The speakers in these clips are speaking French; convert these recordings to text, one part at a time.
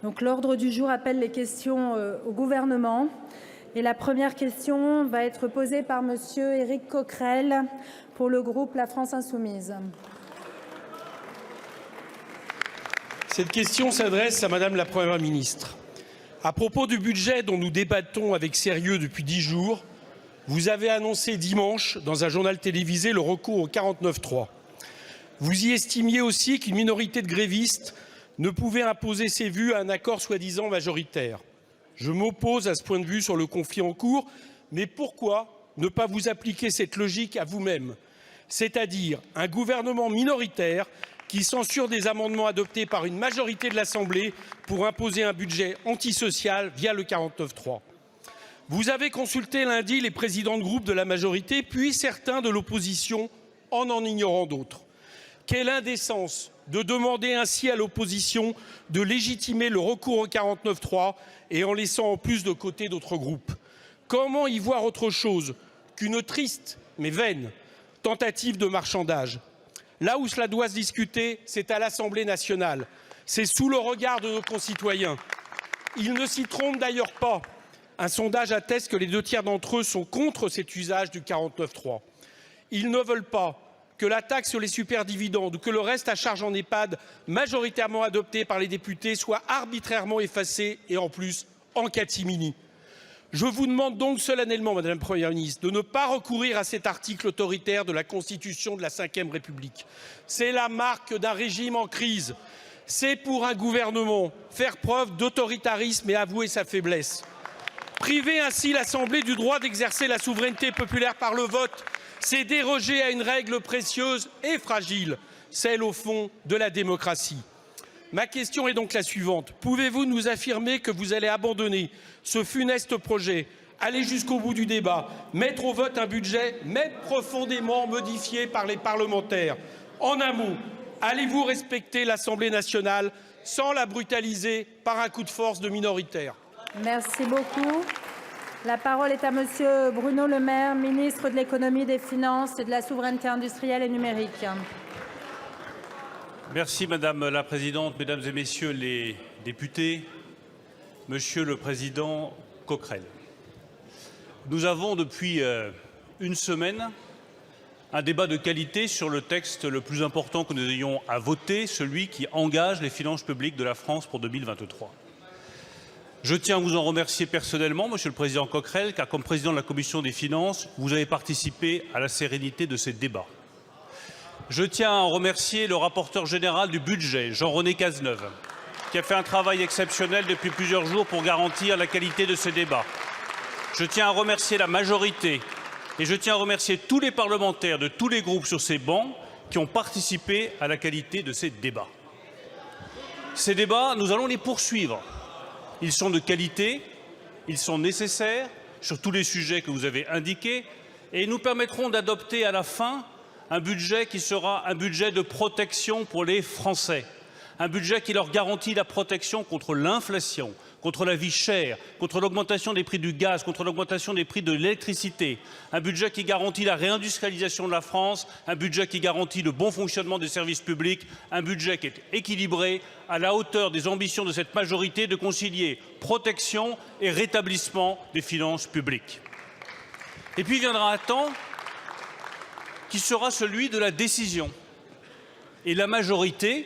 Donc l'ordre du jour appelle les questions au gouvernement. Et la première question va être posée par monsieur Éric Coquerel pour le groupe La France Insoumise. Cette question s'adresse à Madame la Première ministre. À propos du budget dont nous débattons avec sérieux depuis 10 jours, vous avez annoncé dimanche dans un journal télévisé le recours au 49.3. Vous y estimiez aussi qu'une minorité de grévistes ne pouvait imposer ses vues à un accord soi-disant majoritaire. Je m'oppose à ce point de vue sur le conflit en cours, mais pourquoi ne pas vous appliquer cette logique à vous-même, c'est-à-dire un gouvernement minoritaire qui censure des amendements adoptés par une majorité de l'Assemblée pour imposer un budget antisocial via le 49.3. Vous avez consulté lundi les présidents de groupe de la majorité, puis certains de l'opposition, en ignorant d'autres. Quelle indécence de demander ainsi à l'opposition de légitimer le recours au 49.3 et en laissant en plus de côté d'autres groupes. Comment y voir autre chose qu'une triste, mais vaine, tentative de marchandage? Là où cela doit se discuter, c'est à l'Assemblée nationale. C'est sous le regard de nos concitoyens. Ils ne s'y trompent d'ailleurs pas. Un sondage atteste que les 2/3 d'entre eux sont contre cet usage du 49.3. Ils ne veulent pas que la taxe sur les superdividendes ou que le reste à charge en EHPAD, majoritairement adopté par les députés, soit arbitrairement effacé et en plus en catimini. Je vous demande donc solennellement, Madame la Première ministre, de ne pas recourir à cet article autoritaire de la Constitution de la Ve République. C'est la marque d'un régime en crise. C'est pour un gouvernement faire preuve d'autoritarisme et avouer sa faiblesse. Priver ainsi l'Assemblée du droit d'exercer la souveraineté populaire par le vote, c'est déroger à une règle précieuse et fragile, celle au fond de la démocratie. Ma question est donc la suivante. Pouvez-vous nous affirmer que vous allez abandonner ce funeste projet, aller jusqu'au bout du débat, mettre au vote un budget même profondément modifié par les parlementaires? En un mot, allez-vous respecter l'Assemblée nationale sans la brutaliser par un coup de force de minoritaires? Merci beaucoup. La parole est à monsieur Bruno Le Maire, ministre de l'économie, des finances et de la souveraineté industrielle et numérique. Merci Madame la Présidente, Mesdames et Messieurs les députés, Monsieur le Président Coquerel. Nous avons depuis une semaine un débat de qualité sur le texte le plus important que nous ayons à voter, celui qui engage les finances publiques de la France pour 2023. Je tiens à vous en remercier personnellement, Monsieur le Président Coquerel, car comme président de la Commission des finances, vous avez participé à la sérénité de ces débats. Je tiens à remercier le rapporteur général du budget, Jean-René Cazeneuve, qui a fait un travail exceptionnel depuis plusieurs jours pour garantir la qualité de ces débats. Je tiens à remercier la majorité et je tiens à remercier tous les parlementaires de tous les groupes sur ces bancs qui ont participé à la qualité de ces débats. Ces débats, nous allons les poursuivre. Ils sont de qualité, ils sont nécessaires sur tous les sujets que vous avez indiqués et ils nous permettront d'adopter à la fin un budget qui sera un budget de protection pour les Français, un budget qui leur garantit la protection contre l'inflation, contre la vie chère, contre l'augmentation des prix du gaz, contre l'augmentation des prix de l'électricité, un budget qui garantit la réindustrialisation de la France, un budget qui garantit le bon fonctionnement des services publics, un budget qui est équilibré, à la hauteur des ambitions de cette majorité de concilier protection et rétablissement des finances publiques. Et puis viendra un temps qui sera celui de la décision. Et la majorité,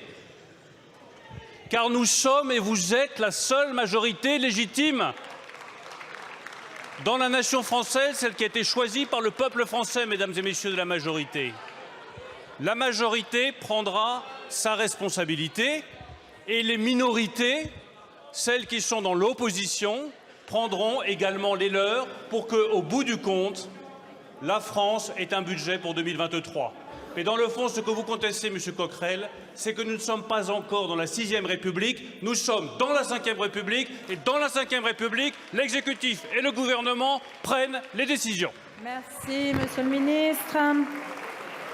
car nous sommes et vous êtes la seule majorité légitime dans la nation française, celle qui a été choisie par le peuple français, mesdames et messieurs de la majorité. La majorité prendra sa responsabilité et les minorités, celles qui sont dans l'opposition, prendront également les leurs pour qu'au bout du compte, la France ait un budget pour 2023. Mais dans le fond, ce que vous contestez, Monsieur Coquerel, c'est que nous ne sommes pas encore dans la 6e République, nous sommes dans la 5e République, et dans la 5e République, l'exécutif et le gouvernement prennent les décisions. Merci, Monsieur le Ministre.